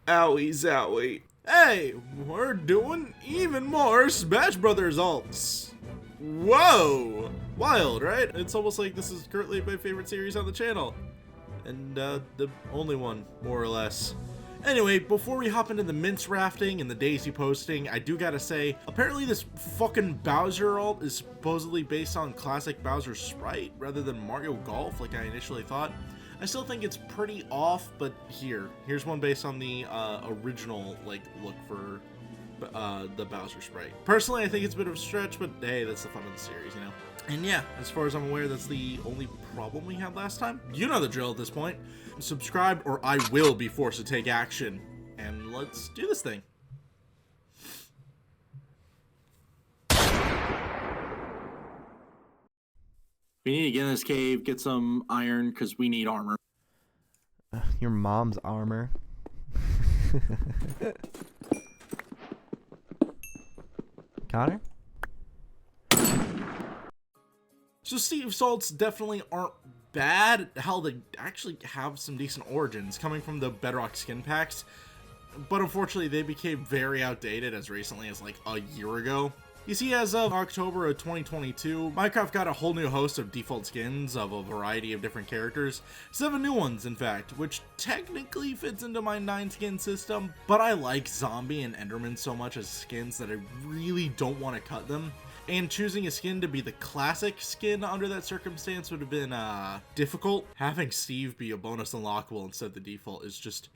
Owie zowie. Hey, we're doing even more Smash Brothers alts. Whoa! Wild, right? It's almost like this is currently my favorite series on the channel. And the only one, more or less. Anyway, before we hop into the mince rafting and the daisy posting, I do gotta say, apparently this fucking Bowser alt is supposedly based on classic Bowser sprite rather than Mario Golf like I initially thought. I still think it's pretty off, but here's one based on the original like look for the Bowser sprite. Personally, I think it's a bit of a stretch, but hey, that's the fun of the series, you know? And yeah, as far as I'm aware, that's the only problem we had last time. You know the drill at this point. Subscribe or I will be forced to take action. And let's do this thing. We need to get in this cave, get some iron, because we need armor. Your mom's armor. Got her? So Steve's alts definitely aren't bad. Hell, they actually have some decent origins coming from the Bedrock skin packs. But unfortunately, they became very outdated as recently as like a year ago. You see, as of October of 2022, Minecraft got a whole new host of default skins of a variety of different characters. 7 new ones, in fact, which technically fits into my 9 skin system, but I like Zombie and Enderman so much as skins that I really don't want to cut them. And choosing a skin to be the classic skin under that circumstance would have been difficult. Having Steve be a bonus unlockable instead of the default is just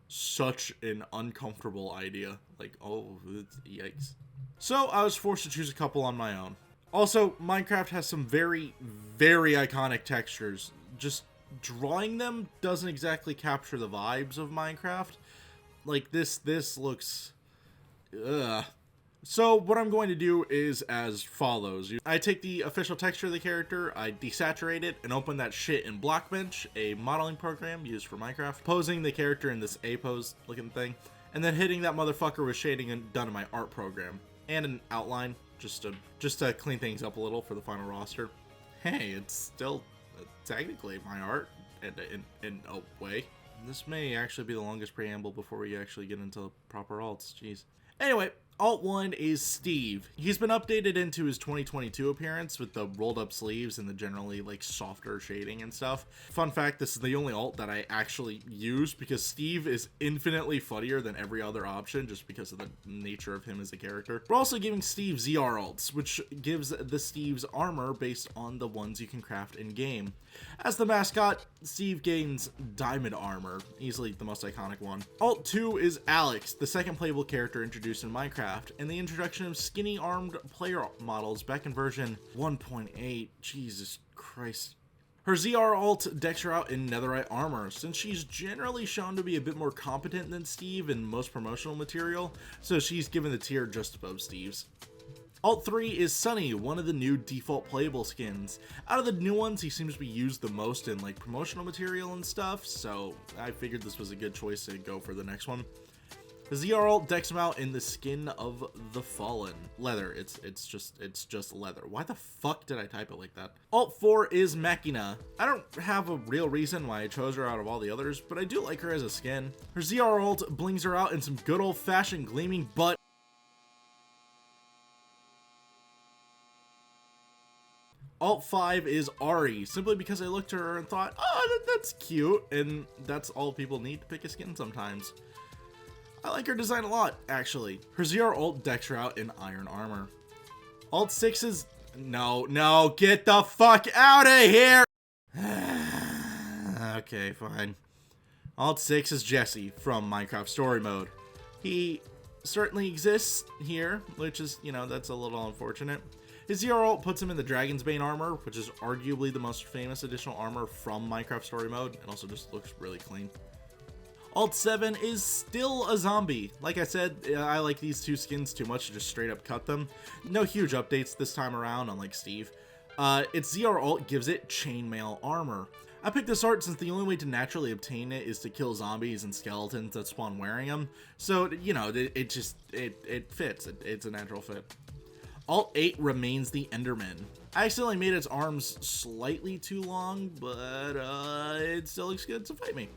such an uncomfortable idea. Like, oh, yikes. So I was forced to choose a couple on my own. Also, Minecraft has some very, very iconic textures. Just drawing them doesn't exactly capture the vibes of Minecraft. Like this looks, ugh. So what I'm going to do is as follows. I take the official texture of the character, I desaturate it, and open that shit in Blockbench, a modeling program used for Minecraft, posing the character in this A-pose looking thing, and then hitting that motherfucker with shading done in my art program. And an outline, just to clean things up a little for the final roster. Hey, it's still technically my art in a way. This may actually be the longest preamble before we actually get into proper alts, jeez. Anyway, alt 1 is Steve. He's been updated into his 2022 appearance with the rolled up sleeves and the generally like softer shading and stuff. Fun fact, this is the only alt that I actually use because Steve is infinitely funnier than every other option just because of the nature of him as a character. We're also giving Steve ZR alts, which gives the Steve's armor based on the ones you can craft in game. As the mascot, Steve gains diamond armor, easily the most iconic one. Alt 2 is Alex, the second playable character introduced in Minecraft, and the introduction of skinny armed player models back in version 1.8. Jesus Christ. Her ZR alt decks her out in netherite armor, since she's generally shown to be a bit more competent than Steve in most promotional material, so she's given the tier just above Steve's. Alt 3 is Sunny, one of the new default playable skins. Out of the new ones, he seems to be used the most in like promotional material and stuff, so I figured this was a good choice to go for the next one. The ZR alt decks him out in the skin of the Fallen. Leather, it's just leather. Why the fuck did I type it like that? Alt 4 is Machina. I don't have a real reason why I chose her out of all the others, but I do like her as a skin. Her ZR alt blings her out in some good old fashioned gleaming butt. Alt 5 is Ari, simply because I looked at her and thought, oh, that's cute, and that's all people need to pick a skin sometimes. I like her design a lot, actually. Her ZR alt decks her out in iron armor. Alt 6 is... No, get the fuck out of here! Okay, fine. Alt 6 is Jesse from Minecraft Story Mode. He certainly exists here, which is, you know, that's a little unfortunate. His ZR alt puts him in the Dragon's Bane armor, which is arguably the most famous additional armor from Minecraft Story Mode, and also just looks really clean. Alt 7 is still a zombie. Like I said, I like these two skins too much to just straight up cut them. No huge updates this time around, unlike Steve. Its ZR alt gives it chainmail armor. I picked this art since the only way to naturally obtain it is to kill zombies and skeletons that spawn wearing them. So, you know, it fits. It's a natural fit. Alt 8 remains the Enderman. I accidentally made its arms slightly too long, but it still looks good, so fight me.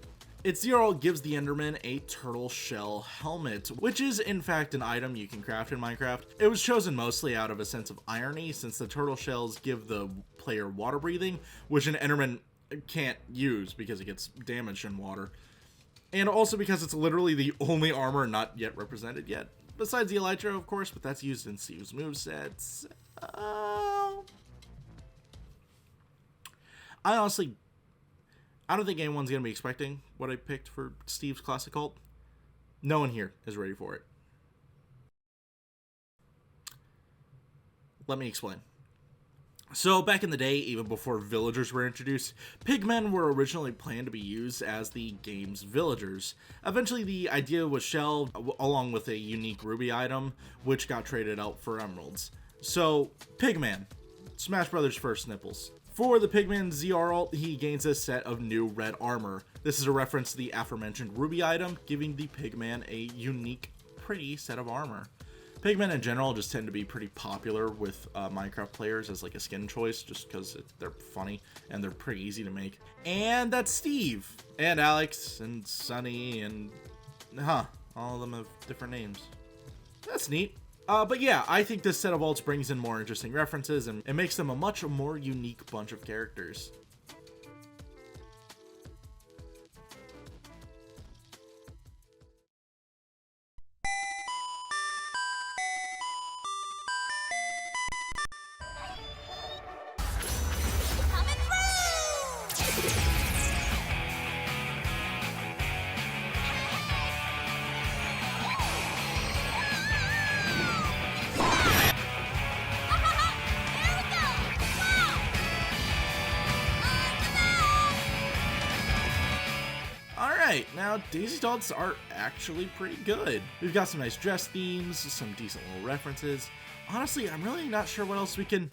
Its ZRL gives the Enderman a turtle shell helmet, which is in fact an item you can craft in Minecraft. It was chosen mostly out of a sense of irony, since the turtle shells give the player water breathing, which an Enderman can't use because it gets damaged in water. And also because it's literally the only armor not yet represented yet. Besides the Elytra, of course, but that's used in Steve's movesets. I don't think anyone's going to be expecting what I picked for Steve's classic ult. No one here is ready for it. Let me explain. So back in the day, even before villagers were introduced, pigmen were originally planned to be used as the game's villagers. Eventually the idea was shelved along with a unique ruby item, which got traded out for emeralds. So, Pigman, Smash Brothers' first nipples. For the Pigman ZR ult, he gains a set of new red armor. This is a reference to the aforementioned ruby item, giving the Pigman a unique, pretty set of armor. Pigmen in general just tend to be pretty popular with Minecraft players as like a skin choice, just because they're funny and they're pretty easy to make. And that's Steve, and Alex, and Sunny, and all of them have different names. That's neat. But yeah, I think this set of ults brings in more interesting references and it makes them a much more unique bunch of characters. Alright, now Daisy's ults are actually pretty good. We've got some nice dress themes, some decent little references. Honestly, I'm really not sure what else we can...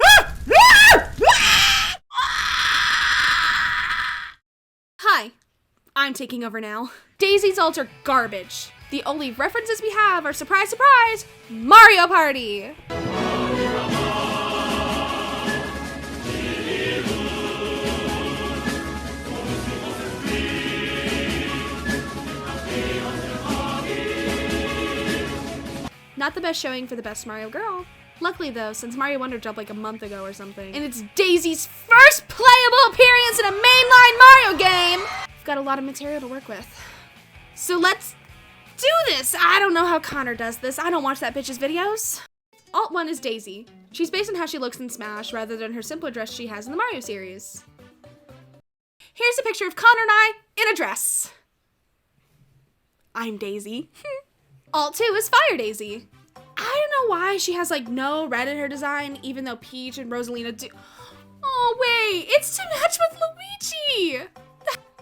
Hi, I'm taking over now. Daisy's ults are garbage. The only references we have are, surprise, surprise, Mario Party! Not the best showing for the best Mario girl. Luckily though, since Mario Wonder dropped like a month ago or something, and it's Daisy's first playable appearance in a mainline Mario game, I've got a lot of material to work with. So let's do this! I don't know how Connor does this. I don't watch that bitch's videos. Alt 1 is Daisy. She's based on how she looks in Smash rather than her simpler dress she has in the Mario series. Here's a picture of Connor and I in a dress. I'm Daisy. Alt 2 is Fire Daisy. I don't know why she has like no red in her design, even though Peach and Rosalina do. Oh wait, it's to match with Luigi.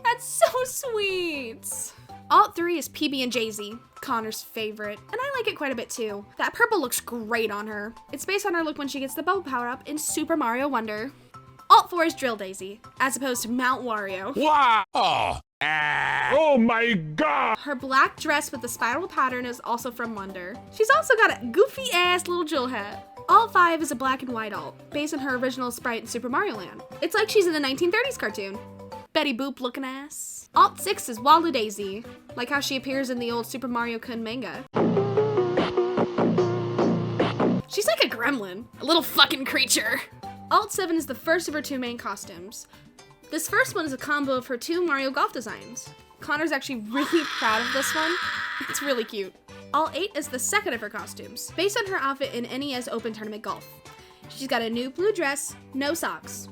That's so sweet. Alt 3 is PB and Jay-Z, Connor's favorite, and I like it quite a bit too. That purple looks great on her. It's based on her look when she gets the bubble power up in Super Mario Wonder. Alt 4 is Drill Daisy, as opposed to Mount Wario. Wow! Oh my god! Her black dress with the spiral pattern is also from Wonder. She's also got a goofy ass little Jill hat. Alt 5 is a black and white alt, based on her original sprite in Super Mario Land. It's like she's in a 1930s cartoon. Betty Boop looking ass. Alt 6 is Walu Daisy, like how she appears in the old Super Mario Kun manga. She's like a gremlin, a little fucking creature. Alt 7 is the first of her two main costumes. This first one is a combo of her two Mario Golf designs. Connor's actually really proud of this one. It's really cute. Alt 8 is the second of her costumes, based on her outfit in NES Open Tournament Golf. She's got a new blue dress, no socks.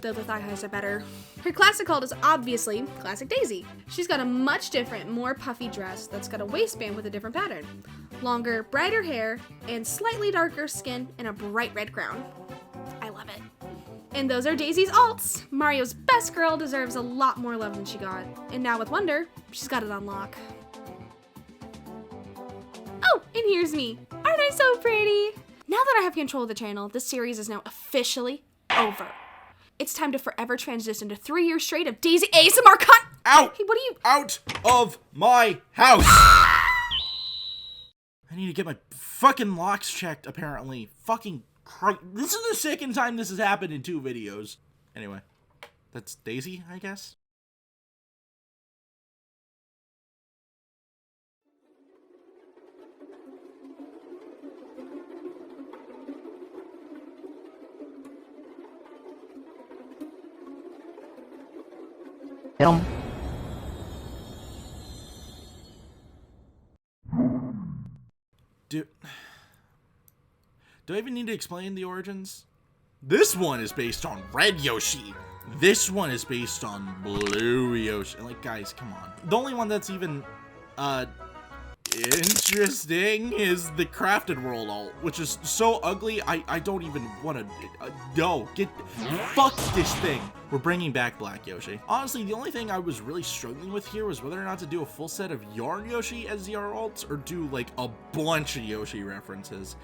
Though the thigh highs are better. Her classic ult is obviously Classic Daisy. She's got a much different, more puffy dress that's got a waistband with a different pattern. Longer, brighter hair, and slightly darker skin, and a bright red crown. I love it. And those are Daisy's alts. Mario's best girl deserves a lot more love than she got. And now with Wonder, she's got it on lock. Oh, and here's me. Aren't I so pretty? Now that I have control of the channel, this series is now officially over. It's time to forever transition to 3 years straight of Daisy ASMR Out! Hey, what are you? Out of my house! I need to get my fucking locks checked, apparently. Fucking Christ. This is the second time this has happened in 2 videos. Anyway, that's Daisy, I guess? Do I even need to explain the origins? This one is based on Red Yoshi. This one is based on Blue Yoshi. Like, guys, come on. The only one that's even, interesting is the Crafted World alt, which is so ugly, I don't even want to, no, fuck this thing. We're bringing back Black Yoshi. Honestly, the only thing I was really struggling with here was whether or not to do a full set of Yarn Yoshi as ZR alts, or do, like, a bunch of Yoshi references.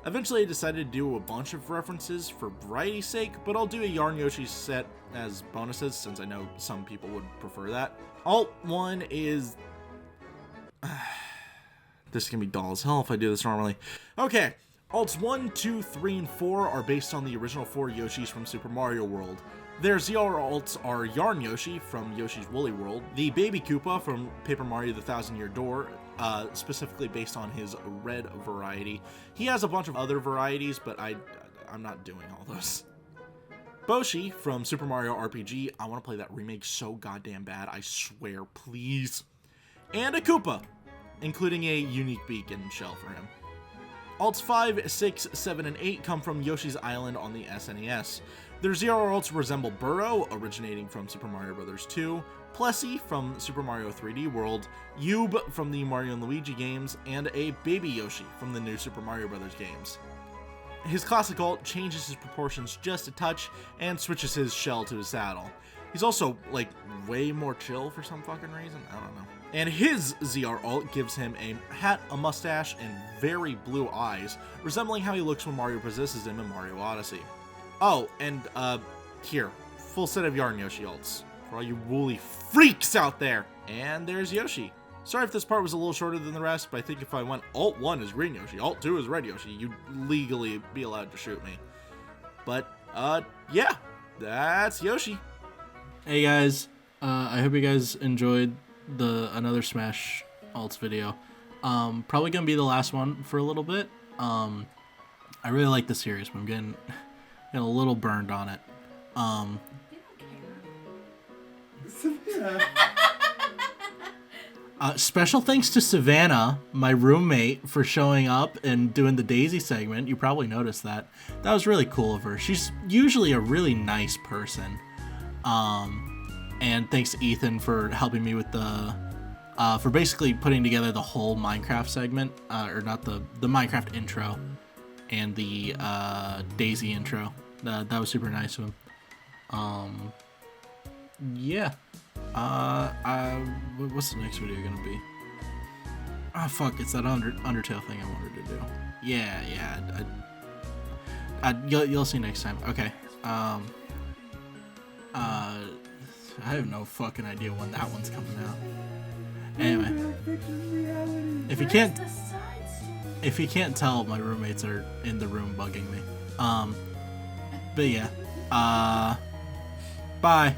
Eventually, I decided to do a bunch of references for variety's sake, but I'll do a Yarn Yoshi set as bonuses, since I know some people would prefer that. Alt 1 is... This is gonna be dull as hell if I do this normally. Okay, alts 1, 2, 3, and 4 are based on the original 4 Yoshis from Super Mario World. Their ZR alts are Yarn Yoshi from Yoshi's Woolly World, the Baby Koopa from Paper Mario the Thousand Year Door, specifically based on his red variety. He has a bunch of other varieties, but I'm not doing all those. Boshi from Super Mario RPG. I want to play that remake so goddamn bad, I swear, please. And a Koopa, including a unique beak and shell for him. Alts 5, 6, 7, and 8 come from Yoshi's Island on the SNES. Their ZR alts resemble Burrow, originating from Super Mario Bros. 2, Plessy from Super Mario 3D World, Yube from the Mario & Luigi games, and a Baby Yoshi from the new Super Mario Bros. Games. His classic alt changes his proportions just a touch and switches his shell to his saddle. He's also, like, way more chill for some fucking reason, I don't know. And his ZR alt gives him a hat, a mustache, and very blue eyes, resembling how he looks when Mario possesses him in Mario Odyssey. Oh, and, here, full set of Yarn Yoshi alts, for all you woolly freaks out there. And there's Yoshi. Sorry if this part was a little shorter than the rest, but I think if I went alt 1 is Green Yoshi, alt 2 is Red Yoshi, you'd legally be allowed to shoot me. But, yeah, that's Yoshi. Hey guys, I hope you guys enjoyed another Smash alts video. Probably gonna be the last one for a little bit. I really like the series, but I'm getting a little burned on it. Special thanks to Savannah, my roommate, for showing up and doing the Daisy segment. You probably noticed that. That was really cool of her. She's usually a really nice person. And thanks to Ethane for helping me with for basically putting together the whole Minecraft segment, or not the Minecraft intro and the Daisy intro. That was super nice of him. Yeah. What's the next video gonna be? Oh fuck, it's that Undertale thing I wanted to do. Yeah. You'll see next time. Okay. I have no fucking idea when that one's coming out. Anyway, if you can't tell, my roommates are in the room bugging me. But yeah. Bye.